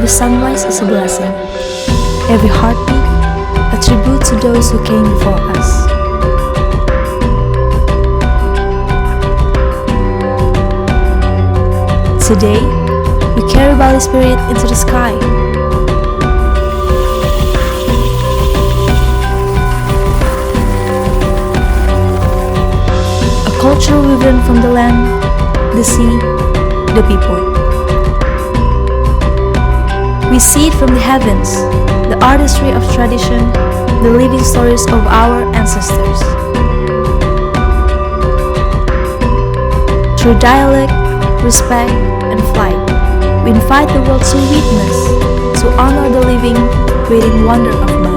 Every sunrise is a blessing. Every heartbeat, a tribute to those who came before us. Today, we carry Bali spirit into the sky. A culture woven from the land, the sea, the people. We see it from the heavens, the artistry of tradition, the living stories of our ancestors. Through dialect, respect, and flight, we invite the world to witness, to honor the living, creating wonder of Bali.